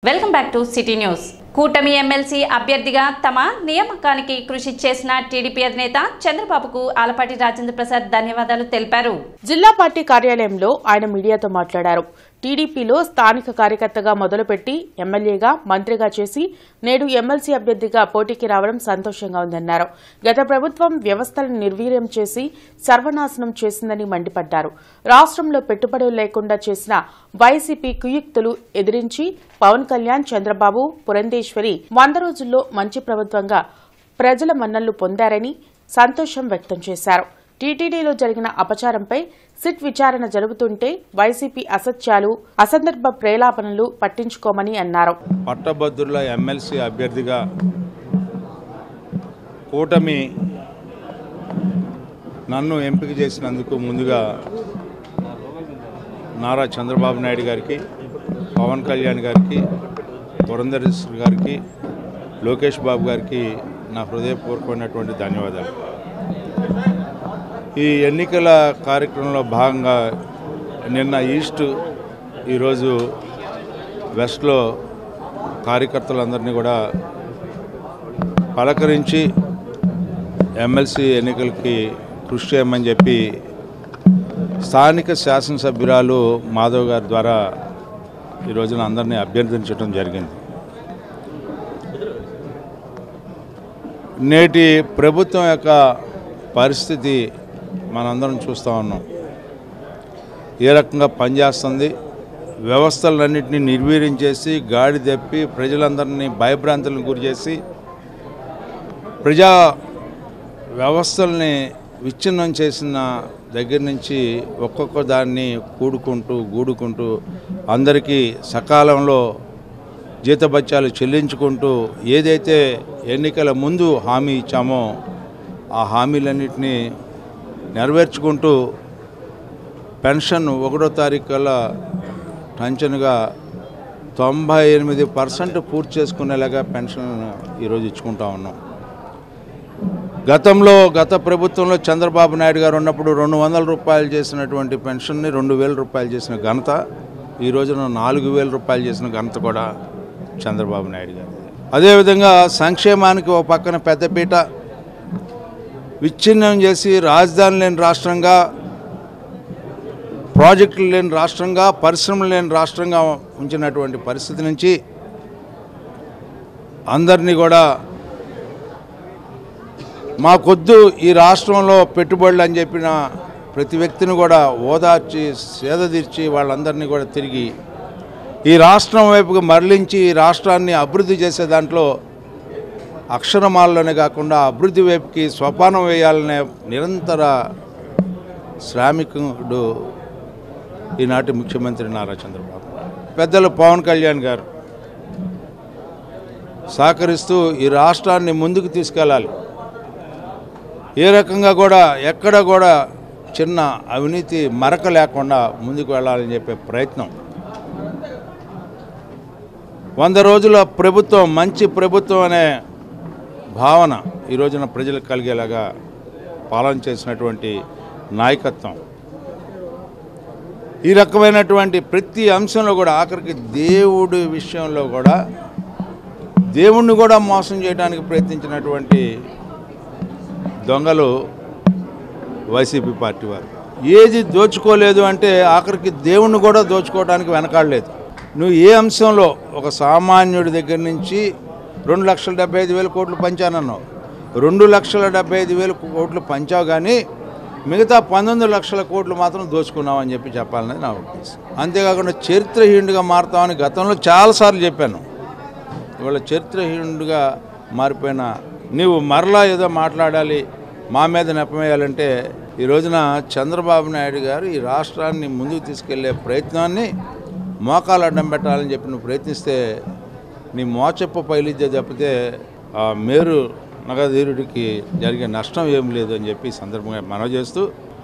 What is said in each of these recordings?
Welcome back to city news. కూటమి MLC అభ్యర్థిగా తమ నియామకానికి కృషి చేసిన టీడీపీ అధినేత చంద్రబాబుకు ఆలపాటి రాజేంద్ర ప్రసాద్ ధన్యవాదాలు తెలిపారు. జిల్లా పార్టీ కార్యాలయంలో ఆయన మీడియాతో మాట్లాడారు. టీడీపీలో స్థానిక కార్యకర్తగా మొదలుపెట్టి ఎమ్మెల్యేగా, మంత్రిగా చేసి నేడు ఎమ్మెల్సీ అభ్యర్థిగా పోటీకి రావడం సంతోషంగా ఉందన్నారు. గత ప్రభుత్వం వ్యవస్థలను నిర్వీర్యం చేసి సర్వనాశనం చేసిందని మండిపడ్డారు. రాష్ట్రంలో పెట్టుబడులు లేకుండా చేసిన వైసీపీ కుయుక్తులు ఎదిరించి పవన్ కళ్యాణ్, చంద్రబాబు, పురంధేశ్వరి 100 రోజుల్లో మంచి ప్రభుత్వంగా ప్రజల మన్ననలు పొందారని సంతోషం వ్యక్తం చేశారు. టీటీడీలో జరిగిన అపచారంపై సిట్ విచారణ జరుగుతుంటే వైసీపీ అసత్యాలు, అసందర్భ ప్రేలాపనలు పట్టించుకోమని అన్నారు. పట్టభద్రుల ఎమ్మెల్సీ అభ్యర్థిగా కూటమి నన్ను ఎంపిక చేసినందుకు ముందుగా నారా చంద్రబాబు నాయుడు గారికి, పవన్ కళ్యాణ్ గారికి, పురంధేశ్వరి గారికి, లోకేష్ బాబు గారికి నా హృదయపూర్వకమైనటువంటి ధన్యవాదాలు. ఈ ఎన్నికల కార్యక్రమంలో భాగంగా నిన్న ఈస్ట్, ఈరోజు వెస్ట్లో కార్యకర్తలందరినీ కూడా పలకరించి ఎమ్మెల్సీ ఎన్నికలకి కృషి చేయమని చెప్పి స్థానిక శాసనసభ్యురాలు మాధవ్ గారి ద్వారా ఈ రోజున అందరినీ అభ్యర్థించడం జరిగింది. నేటి ప్రభుత్వం యొక్క పరిస్థితి మనందరం చూస్తూ ఉన్నాం. ఏ రకంగా పనిచేస్తుంది, వ్యవస్థలన్నింటినీ నిర్వీర్యం చేసి, గాడి తెప్పి, ప్రజలందరినీ భయభ్రాంతులను గురి చేసి, ప్రజా వ్యవస్థల్ని విచ్ఛిన్నం చేసిన దగ్గర నుంచి ఒక్కొక్క దాన్ని గూడుకుంటూ అందరికీ సకాలంలో జీతభత్యాలు చెల్లించుకుంటూ ఏదైతే ఎన్నికల ముందు హామీ ఇచ్చామో ఆ హామీలన్నింటినీ నెరవేర్చుకుంటూ పెన్షన్ 1వ తారీఖు కల్లా టంచనుగా 98% పూర్తి చేసుకునేలాగా పెన్షన్ ఈరోజు ఇచ్చుకుంటా ఉన్నాం. గత ప్రభుత్వంలో చంద్రబాబు నాయుడు గారు ఉన్నప్పుడు 200 రూపాయలు చేసినటువంటి పెన్షన్ని 2000 రూపాయలు చేసిన ఘనత, ఈ రోజున 4000 రూపాయలు చేసిన ఘనత కూడా చంద్రబాబు నాయుడు గారు. అదేవిధంగా సంక్షేమానికి ఒక పక్కన పెద్దపీట, విచ్ఛిన్నం చేసి రాజధాని లేని రాష్ట్రంగా, ప్రాజెక్టులు లేని రాష్ట్రంగా, పరిశ్రమలు లేని రాష్ట్రంగా ఉంచినటువంటి పరిస్థితి నుంచి అందరినీ కూడా మాకొద్దు ఈ రాష్ట్రంలో పెట్టుబడులు అని చెప్పిన ప్రతి వ్యక్తిని కూడా ఓదార్చి, సేద తీర్చి వాళ్ళందరినీ కూడా తిరిగి ఈ రాష్ట్రం వైపుకి మరలించి ఈ రాష్ట్రాన్ని అభివృద్ధి చేసే దాంట్లో అక్షరమాలలోనే కాకుండా అభివృద్ధి వైపుకి సోపానం వేయాలనే నిరంతర శ్రామికుడు ఈనాటి ముఖ్యమంత్రి నారా చంద్రబాబు. పెద్దలు పవన్ కళ్యాణ్ గారు సహకరిస్తూ ఈ రాష్ట్రాన్ని ముందుకు తీసుకెళ్ళాలి, ఏ రకంగా కూడా ఎక్కడ కూడా చిన్న అవినీతి మరక లేకుండా ముందుకు వెళ్ళాలని చెప్పే ప్రయత్నం, 100 రోజుల ప్రభుత్వం మంచి ప్రభుత్వం అనే భావన ఈ రోజున ప్రజలకు కలిగేలాగా పాలన చేసినటువంటి నాయకత్వం, ఈ రకమైనటువంటి ప్రతి అంశంలో కూడా ఆఖరికి దేవుడి విషయంలో కూడా దేవుణ్ణి కూడా మోసం చేయడానికి ప్రయత్నించినటువంటి దొంగలు వైసీపీ పార్టీ వారు. ఏది దోచుకోలేదు అంటే ఆఖరికి దేవుణ్ణి కూడా దోచుకోవడానికి వెనకాడలేదు. నువ్వు ఏ అంశంలో ఒక సామాన్యుడి దగ్గర నుంచి 2,75,000 కోట్లు పంచానన్నావు, 2,75,000 కోట్లు పంచావు, కానీ మిగతా 19 లక్షల కోట్లు మాత్రం దోచుకున్నావు అని చెప్పాలనేది నా ఉద్దేశం. అంతేకాకుండా చరిత్రహీనుడిగా మారుతామని గతంలో చాలాసార్లు చెప్పాను. ఇవాళ చరిత్రహీనుడిగా మారిపోయిన నీవు మరలా ఏదో మాట్లాడాలి, మా మీద నెపమేయాలంటే ఈ రోజున చంద్రబాబు నాయుడు గారు ఈ రాష్ట్రాన్ని ముందుకు తీసుకెళ్లే ప్రయత్నాన్ని మోకాలు అడ్డం పెట్టాలని చెప్పి నువ్వు ప్రయత్నిస్తే నీ మోచెప్ప పైలిద్దే తప్పితే ఆ మేరు నగధీరుడికి జరిగే నష్టం ఏం లేదు అని చెప్పి సందర్భంగా మనవి చేస్తూ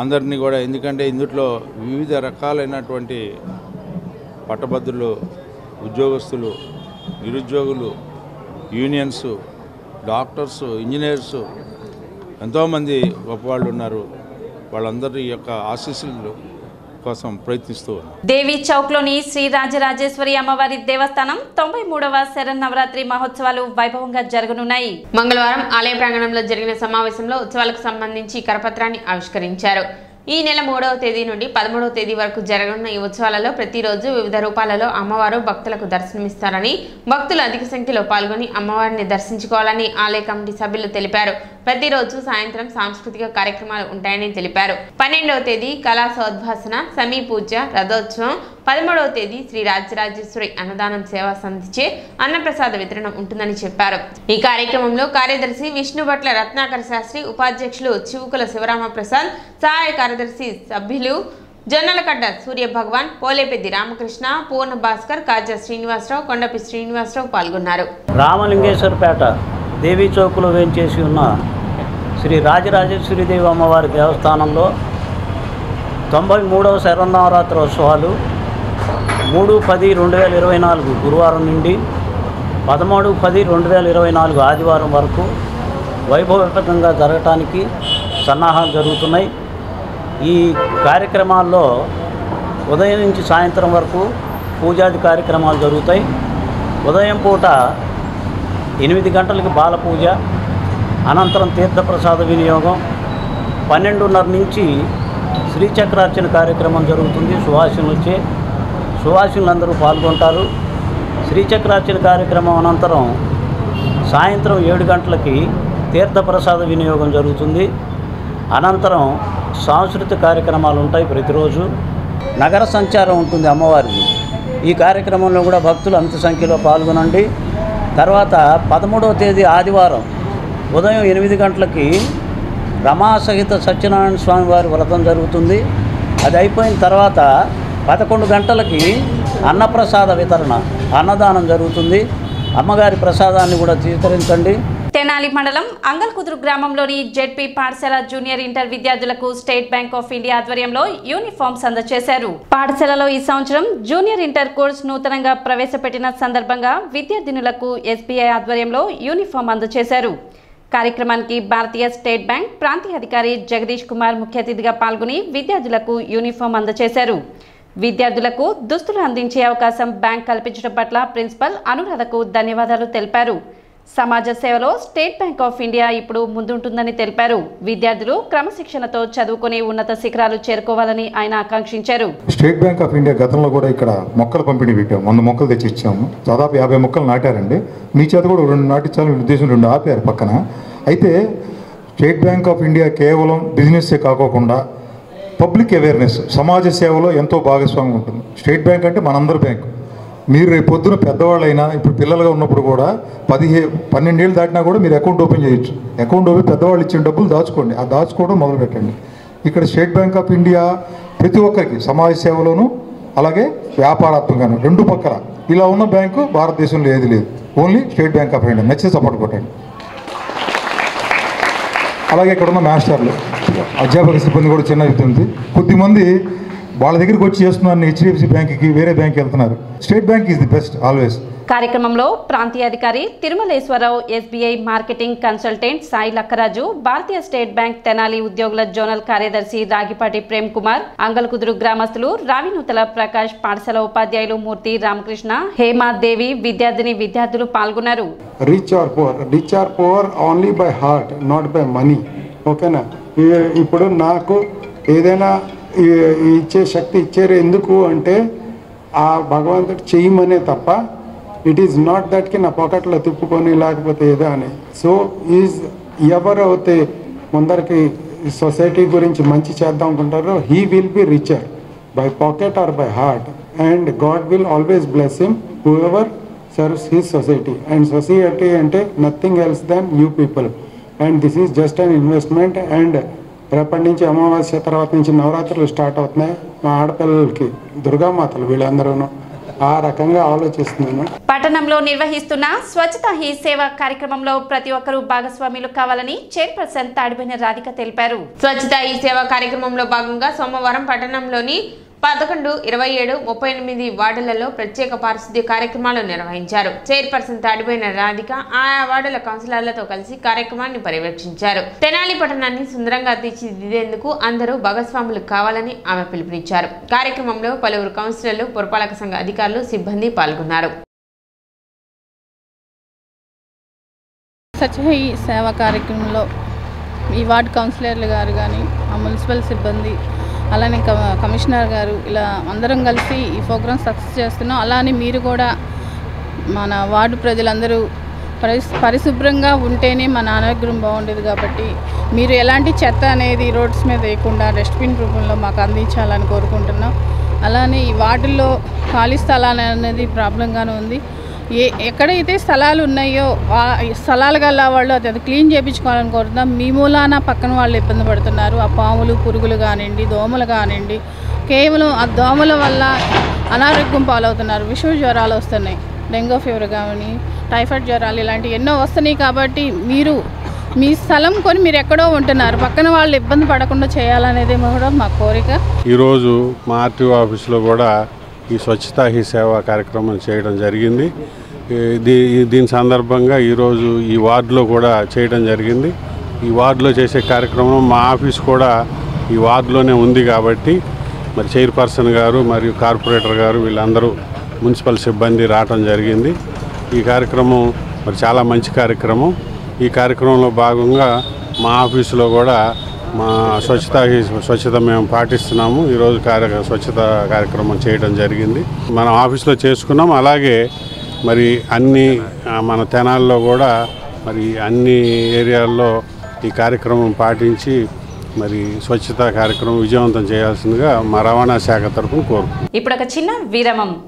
అందరినీ కూడా, ఎందుకంటే ఇందులో వివిధ రకాలైనటువంటి పట్టభద్రులు, ఉద్యోగస్తులు, నిరుద్యోగులు, యూనియన్స్, డాక్టర్స్, ఇంజనీర్స్ ఎంతోమంది గొప్పవాళ్ళు ఉన్నారు. వాళ్ళందరి యొక్క ఆశీస్సులు కోసం ప్రయత్నిస్తూ ఉన్నాం. దేవి చౌక్లోని శ్రీ రాజరాజేశ్వరి అమ్మవారి దేవస్థానం 93వ శరన్నవరాత్రి మహోత్సవాలు వైభవంగా జరగనున్నాయి. మంగళవారం ఆలయ ప్రాంగణంలో జరిగిన సమావేశంలో ఉత్సవాలకు సంబంధించి కరపత్రాన్ని ఆవిష్కరించారు. ఈ నెల 3వ తేదీ నుండి 13వ తేదీ వరకు జరగనున్న ఈ ఉత్సవాలలో ప్రతిరోజు వివిధ రూపాలలో అమ్మవారు భక్తులకు దర్శనమిస్తారని, భక్తులు అధిక సంఖ్యలో పాల్గొని అమ్మవారిని దర్శించుకోవాలని ఆలయ కమిటీ సభ్యులు తెలిపారు. ప్రతిరోజు సాయంత్రం సాంస్కృతిక కార్యక్రమాలు ఉంటాయని తెలిపారు. 12వ తేదీ కళా సోద్భాసన, సమీ పూజ, రథోత్సవం, 13వ తేదీ శ్రీ రాజరాజేశ్వరి అన్నదానం సేవా సంధిచే అన్నప్రసాద వితరణ ఉంటుందని చెప్పారు. ఈ కార్యక్రమంలో కార్యదర్శి విష్ణుభట్ల రత్నాకర శాస్త్రి, ఉపాధ్యక్షులు చివుకుల శివరామప్రసాద్, సహాయ కార్యదర్శి సభ్యులు జొన్నలకడ్డ సూర్య భగవాన్, పోలేపెద్ది రామకృష్ణ, పూర్ణ భాస్కర్, కాజా శ్రీనివాసరావు, కొండపి శ్రీనివాసరావు పాల్గొన్నారు. రామలింగేశ్వరపేట దేవీ చౌకులో వేంచేసి ఉన్న శ్రీ రాజరాజేశ్వరి దేవి అమ్మవారి దేవస్థానంలో 93వ శరన్నవరాత్రోత్సవాలు 3/10/2024 గురువారం నుండి 13/10/2024 ఆదివారం వరకు వైభవపేతంగా జరగటానికి సన్నాహాలు జరుగుతున్నాయి. ఈ కార్యక్రమాల్లో ఉదయం నుంచి సాయంత్రం వరకు పూజాది కార్యక్రమాలు జరుగుతాయి. ఉదయం పూట 8 గంటలకి బాల పూజ, అనంతరం తీర్థప్రసాద వినియోగం, 12:30 నుంచి శ్రీచక్రార్చన కార్యక్రమం జరుగుతుంది. సువాసినులందరూ పాల్గొంటారు. శ్రీచక్రార్చన కార్యక్రమం అనంతరం సాయంత్రం 7 గంటలకి తీర్థప్రసాద వినియోగం జరుగుతుంది. అనంతరం సాంస్కృతిక కార్యక్రమాలు ఉంటాయి. ప్రతిరోజు నగర సంచారం ఉంటుంది అమ్మవారిది. ఈ కార్యక్రమంలో కూడా భక్తులు అంత సంఖ్యలో పాల్గొనండి. తర్వాత 13వ తేదీ ఆదివారం ఉదయం 8 గంటలకి రమాసహిత సత్యనారాయణ స్వామి వారి వ్రతం జరుగుతుంది. అది అయిపోయిన తర్వాత 11 గంటలకి అన్నప్రసాద వితరణ, అన్నదానం జరుగుతుంది. అమ్మగారి ప్రసాదాన్ని కూడా స్వీకరించండి. తెనాలి మండలం అంగల్కుదురు గ్రామంలోని జెడ్పీ పాఠశాల జూనియర్ ఇంటర్ విద్యార్థులకు స్టేట్ బ్యాంక్ ఆఫ్ ఇండియా ఆధ్వర్యంలో యూనిఫామ్స్ అందజేశారు. పాఠశాలలో ఈ సంవత్సరం జూనియర్ ఇంటర్ కోర్సు నూతనంగా ప్రవేశపెట్టిన సందర్భంగా విద్యార్థినులకు ఎస్బీఐ ఆధ్వర్యంలో యూనిఫామ్ అందజేశారు. కార్యక్రమానికి భారతీయ స్టేట్ బ్యాంక్ ప్రాంతీయ అధికారి జగదీష్ కుమార్ ముఖ్య అతిథిగా పాల్గొని విద్యార్థులకు యూనిఫామ్ అందజేశారు. విద్యార్థులకు దుస్తులు అందించే అవకాశం బ్యాంక్ కల్పించడం పట్ల ప్రిన్సిపల్ అనురాధకు ధన్యవాదాలు తెలిపారు. సమాజ సేవలో స్టేట్ బ్యాంక్ ఆఫ్ ఇండియా ఇప్పుడు ముందుంటుందని తెలిపారు. విద్యార్థులు క్రమశిక్షణతో చదువుకుని ఉన్నత శిఖరాలు చేరుకోవాలని ఆయన ఆకాంక్షించారు. స్టేట్ బ్యాంక్ ఆఫ్ ఇండియా గతంలో కూడా ఇక్కడ మొక్కల పంపిణీ పెట్టాము. 100 మొక్కలు తెచ్చి ఇచ్చాము. దాదాపు 50 మొక్కలు నాటారండి. మీ చేత కూడా 2 నాటించాలని ఉద్దేశం 2 ఆపారు పక్కన. అయితే స్టేట్ బ్యాంక్ ఆఫ్ ఇండియా కేవలం బిజినెస్సే కాకోకుండా పబ్లిక్ అవేర్నెస్, సమాజ సేవలో ఎంతో భాగస్వామ్యం ఉంటుంది. స్టేట్ బ్యాంక్ అంటే మనందరి బ్యాంకు. మీరు రేపు పొద్దున పెద్దవాళ్ళైనా ఇప్పుడు పిల్లలుగా ఉన్నప్పుడు కూడా 12 ఏళ్ళు దాటినా కూడా మీరు అకౌంట్ ఓపెన్ చేయొచ్చు. అకౌంట్ ఓపెన్ పెద్దవాళ్ళు ఇచ్చిన డబ్బులు దాచుకోండి. ఆ దాచుకోవడం మొదలు పెట్టండి. ఇక్కడ స్టేట్ బ్యాంక్ ఆఫ్ ఇండియా ప్రతి ఒక్కరికి సమాజ సేవలోనూ అలాగే వ్యాపారాత్మకంగా 2 పక్కల ఇలా ఉన్న బ్యాంకు భారతదేశంలో ఏది లేదు. Only state bank of India. నచ్చితే సపోర్ట్ కొట్టండి. అలాగే ఇక్కడ ఉన్న మాస్టర్లు, అధ్యాపక సిబ్బంది కూడా చిన్న చెప్తుంది. కొద్దిమంది వాళ్ళ దగ్గరికి వచ్చి చేస్తున్నారు, హెచ్డిఎఫ్సి బ్యాంక్కి వేరే బ్యాంక్ వెళ్తున్నారు. State bank is the best always. కార్యక్రమంలో ప్రాంతీయ అధికారి Tirumaleswararao, SBI marketing consultant Sai Lakkaraju, భారతీయ స్టేట్ బ్యాంక్ తెనాలి ఉద్యోగుల జోనల్ కార్యదర్శి రాగిపాటి ప్రేమ్ కుమార్, అంగల్కుదురు గ్రామస్తులు రావినూతల ప్రకాష్, పాఠశాల ఉపాధ్యాయులు మూర్తి, రామకృష్ణ, హేమాదేవి, విద్యార్థులు పాల్గొన్నారు. Rich or poor only by heart, not by money. ఓకేనా? ఇప్పుడు నాకు ఏదైనా ఇచ్చే శక్తి ఇచ్చారు ఎందుకు అంటే ఆ భగవంతుడు చేయమనే తప్ప ఇట్ ఈజ్ నాట్ దట్కి నా పాకెట్లో తిప్పుకొని లేకపోతే ఏదో అని. సో ఎవరైతే ముందరికి సొసైటీ గురించి మంచి చేద్దాం అనుకుంటారో he will be richer by pocket or by heart and god will always bless him who ever serves his society. And society అంటే nothing else then you people. And this is just an investment. And రేపటి నుంచి అమావాస్య తర్వాత నుంచి నవరాత్రులు start అవుతున్నాయి. మా ఆడపిల్లలకి దుర్గామాతలు వీళ్ళందరూ ఆ రకంగా ఆలోచిస్తున్నాను. పట్టణంలో నిర్వహిస్తున్న స్వచ్ఛతా హీ సేవ కార్యక్రమంలో ప్రతి ఒక్కరూ భాగస్వాములు కావాలని చైర్పర్సన్ తాడిపోయిన రాధిక తెలిపారు. స్వచ్ఛతా హీ సేవ కార్యక్రమంలో భాగంగా సోమవారం పట్టణంలోని 11, 27, 38 వార్డులలో ప్రత్యేక పారిశుద్ధ్య కార్యక్రమాలు నిర్వహించారు. చైర్పర్సన్ తాడిపోయిన రాధిక ఆయా వార్డుల కౌన్సిలర్లతో కలిసి కార్యక్రమాన్ని పర్యవేక్షించారు. తెనాలి పట్టణాన్ని సుందరంగా తీర్చిదిద్దేందుకు అందరూ భాగస్వాములు కావాలని ఆమె పిలుపునిచ్చారు. కార్యక్రమంలో పలువురు కౌన్సిలర్లు, పురపాలక సంఘ అధికారులు, సిబ్బంది పాల్గొన్నారు. సత్యహి సేవా కార్యక్రమంలో ఈ వార్డు కౌన్సిలర్లు గారు కానీ, ఆ మున్సిపల్ సిబ్బంది, అలానే కమిషనర్ గారు ఇలా అందరం కలిసి ఈ ప్రోగ్రామ్ సక్సెస్ చేస్తున్నాం. అలానే మీరు కూడా మన వార్డు ప్రజలందరూ పరిశుభ్రంగా ఉంటేనే మన ఆరోగ్యం బాగుండేది కాబట్టి మీరు ఎలాంటి చెత్త అనేది రోడ్స్ మీద వేయకుండా డస్ట్బిన్ రూపంలో మాకు అందించాలని కోరుకుంటున్నాం. అలానే ఈ వార్డుల్లో ఖాళీ స్థలాలు అనేది ప్రాబ్లంగానే ఉంది. ఎక్కడైతే స్థలాలు ఉన్నాయో ఆ స్థలాలు గల వాళ్ళు అది క్లీన్ చేయించుకోవాలని కోరుతున్నాం. మీ మూలాన పక్కన వాళ్ళు ఇబ్బంది పడుతున్నారు. ఆ పాములు, పురుగులు కానివ్వండి, దోమలు కానివ్వండి, కేవలం ఆ దోమల వల్ల అనారోగ్యం పాలవుతున్నారు. విషమ జ్వరాలు వస్తున్నాయి, డెంగ్యూ ఫీవర్ కానీ, టైఫాయిడ్ జ్వరాలు ఇలాంటివి ఎన్నో వస్తున్నాయి. కాబట్టి మీరు మీ స్థలం కొని మీరు ఎక్కడో ఉంటున్నారు, పక్కన వాళ్ళు ఇబ్బంది పడకుండా చేయాలనేది కూడా మా కోరిక. ఈరోజు మా ఆర్టీఓ ఆఫీస్లో కూడా ఈ స్వచ్ఛతా హీ సేవ కార్యక్రమం చేయడం జరిగింది. దీని సందర్భంగా ఈరోజు ఈ వార్డులో కూడా చేయడం జరిగింది. ఈ వార్డులో చేసే కార్యక్రమం మా ఆఫీస్ కూడా ఈ వార్డులోనే ఉంది కాబట్టి మరి చైర్పర్సన్ గారు మరియు కార్పొరేటర్ గారు వీళ్ళందరూ మున్సిపల్ సిబ్బంది రావడం జరిగింది. ఈ కార్యక్రమం మరి చాలా మంచి కార్యక్రమం. ఈ కార్యక్రమంలో భాగంగా మా ఆఫీసులో కూడా మా స్వచ్ఛత మేము పాటిస్తున్నాము. ఈరోజు స్వచ్ఛత కార్యక్రమం చేయడం జరిగింది. మనం ఆఫీస్లో చేసుకున్నాం. అలాగే మరి అన్ని మన తెనాల్లో కూడా మరి అన్ని ఏరియాల్లో ఈ కార్యక్రమం పాటించి మరి స్వచ్ఛత కార్యక్రమం విజయవంతం చేయాల్సిందిగా మా రవాణా శాఖ తరఫున కోరుకుంటున్నాం. ఇప్పుడు ఒక చిన్న విరామం.